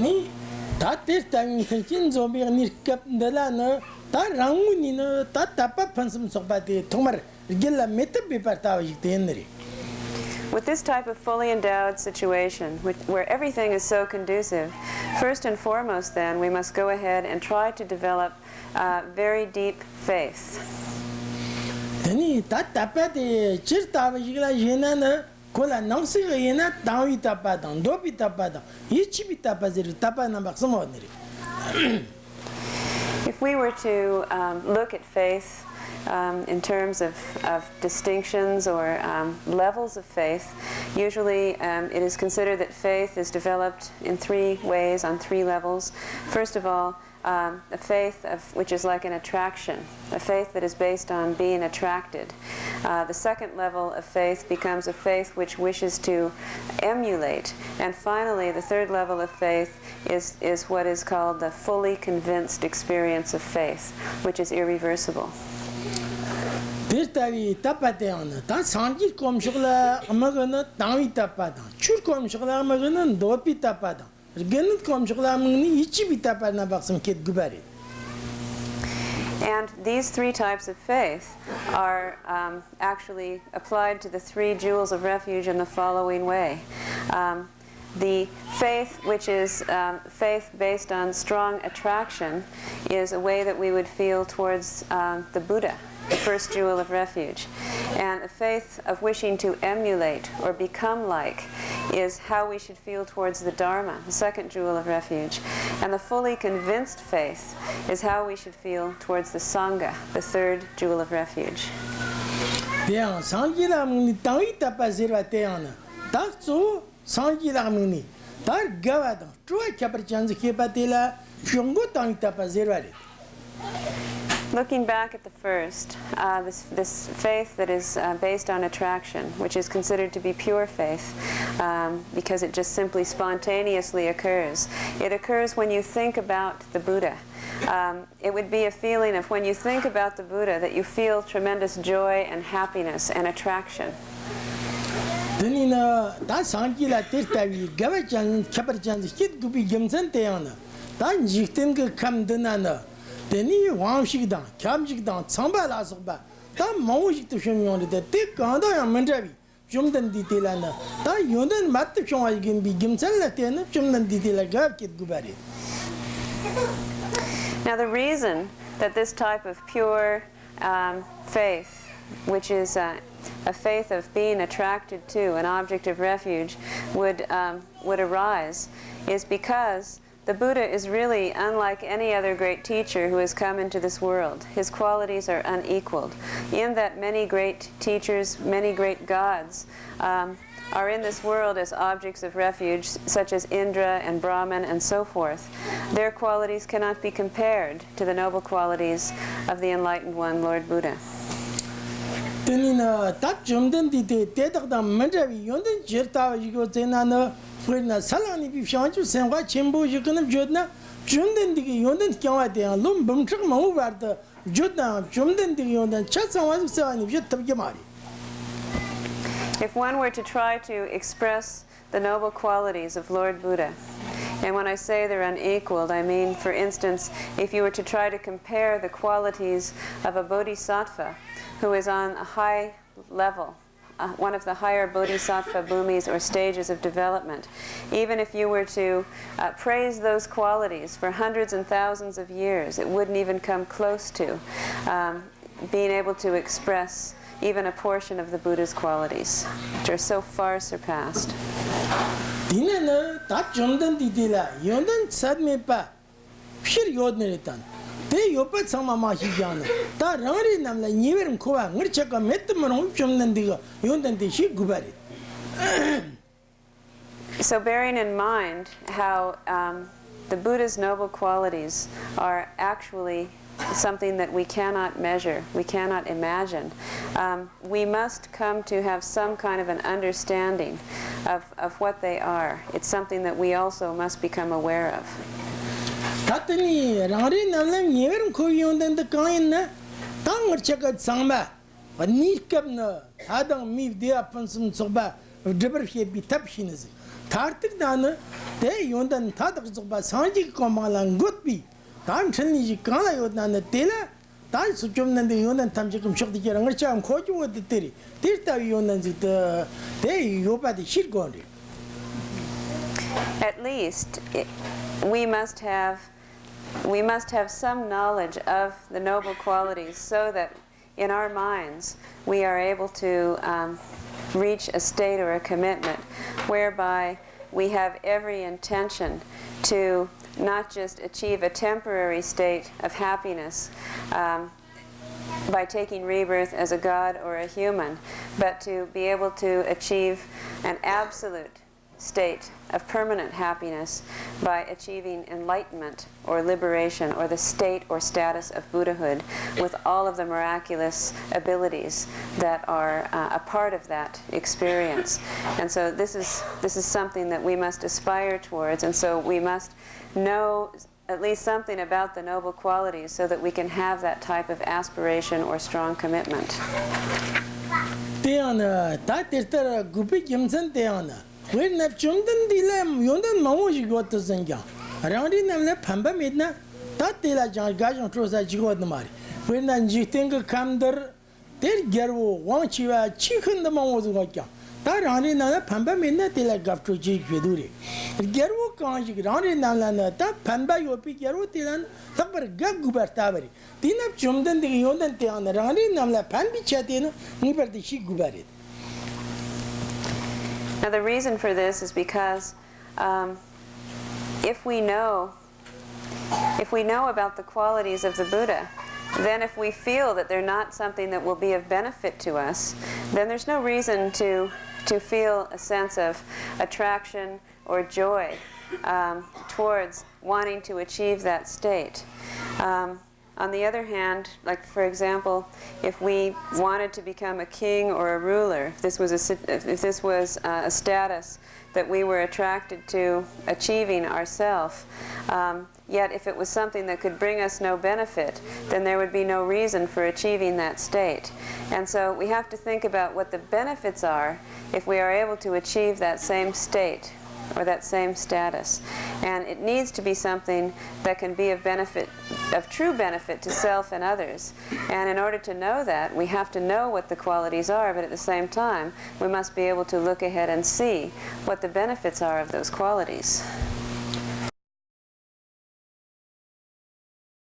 Then, that is time thinking zombie and Nirkap Delana, that Rangunina, that Tapa Pansum Sobati, Tomer, Gilla Metabiparta. With this type of fully endowed situation, where everything is so conducive, first and foremost then, we must go ahead and try to develop very deep faith. Then, that Tapati, Chirtava Yena, Kola Noxi Yena, Dawi Tapadan, Dopi Tapadan, Ichibi Tapazir, Tapana Maximodri. If we were to look at faith in terms of distinctions or levels of faith, usually it is considered that faith is developed in three ways, on three levels. First of all, a faith which is like an attraction, a faith that is based on being attracted. The second level of faith becomes a faith which wishes to emulate. And finally, the third level of faith is what is called the fully convinced experience of faith, which is irreversible. This time, Tapateana, that Sanji Comshula, Amagana, Tawi Tapada, Chur Comshula, Amagana, Dopi Tapada, Regan Comshula, Ichibi Tapana Baxam Kid Gubari. And these three types of faith are actually applied to the three jewels of refuge in the following way. The faith, which is faith based on strong attraction, is a way that we would feel towards the Buddha, the first jewel of refuge. And a faith of wishing to emulate or become like is how we should feel towards the Dharma, the second jewel of refuge. And the fully convinced faith is how we should feel towards the Sangha, the third jewel of refuge. Looking back at the first, this faith that is based on attraction, which is considered to be pure faith, because it just simply spontaneously occurs. It occurs when you think about the Buddha. It would be a feeling of when you think about the Buddha that you feel tremendous joy and happiness and attraction. Then Wamshigdan, Kamjigdan, Samba Lasba, Tam Mojik to Shimon, the Tick Ganda and Mandravi, Jumdan Detailana, that Yundan Matachon again be Gimsel Latin, Jumdan Detail Gavkit Gubari. Now, the reason that this type of pure faith, which is a faith of being attracted to an object of refuge, would arise is because the Buddha is really unlike any other great teacher who has come into this world. His qualities are unequaled, in that many great teachers, many great gods are in this world as objects of refuge, such as Indra and Brahman and so forth. Their qualities cannot be compared to the noble qualities of the Enlightened One, Lord Buddha. Salani Bishanchu, Sangwa Chimbo, you can have Jodna, Jumden Digi, Yondan Kawati, Lum Bumchak Mauvarta, Jodna, Jumden Digi, Yondan, Chatsawan, if you have Yamari. If one were to try to express the noble qualities of Lord Buddha, and when I say they're unequaled, I mean, for instance, if you were to try to compare the qualities of a bodhisattva who is on a high level, one of the higher bodhisattva bhumis or stages of development, even if you were to praise those qualities for hundreds and thousands of years, it wouldn't even come close to being able to express even a portion of the Buddha's qualities, which are so far surpassed. They yopat sama mahijana. Ta rangri namla niverum koa ngirchaka metmarum chumnandiga yondandishi gubari. So bearing in mind how the Buddha's noble qualities are actually something that we cannot measure, we cannot imagine, we must come to have some kind of an understanding of what they are. It's something that we also must become aware of. Tatani, Rari Nalam, Yerum Koyon than the coin, Tanger Chakat Samba, but Nikabna, Adam Mif de Apanson Soba, of Dribber be Tapshinas. Tartik dan they yondan Tadak Sanji Komalan Gutby. Time Chinese Kana Yodan Tela. That Sujum and the Yondan Tamjikum Shok the Yarangacham Koju with the Tiri. Tirta Yondan the day Yopa the shit gone. At least we must have some knowledge of the noble qualities so that in our minds we are able to reach a state or a commitment whereby we have every intention to not just achieve a temporary state of happiness by taking rebirth as a god or a human, but to be able to achieve an absolute state of permanent happiness by achieving enlightenment or liberation or the state or status of Buddhahood with all of the miraculous abilities that are a part of that experience. And so this is something that we must aspire towards, and so we must know at least something about the noble qualities so that we can have that type of aspiration or strong commitment. When the Jumdan Dilam Yondan Mamoji got to Zanga. Around in them, Pamba Midna, that de la Jangajan Trosa Jigot the Mari. When then you think a camder, there Gero, one chiva, chicken the Mamos Waka. That on in another Pamba Midna, they like got to Jig Veduri. Gero can't you round in Nalana, that Pamba Yopi Gero Tilan, Tapper Gaguber Tavari. Tina Jumdan the Yondan Tian, around in Namla Pambi Chatina, never the she guberit. Now the reason for this is because if we know about the qualities of the Buddha, then if we feel that they're not something that will be of benefit to us, then there's no reason to feel a sense of attraction or joy towards wanting to achieve that state. On the other hand, like for example, if we wanted to become a king or a ruler, if this was a status that we were attracted to achieving ourselves, yet if it was something that could bring us no benefit, then there would be no reason for achieving that state. And so we have to think about what the benefits are if we are able to achieve that same state or that same status. And it needs to be something that can be of benefit, of true benefit to self and others. And in order to know that, we have to know what the qualities are, but at the same time, we must be able to look ahead and see what the benefits are of those qualities.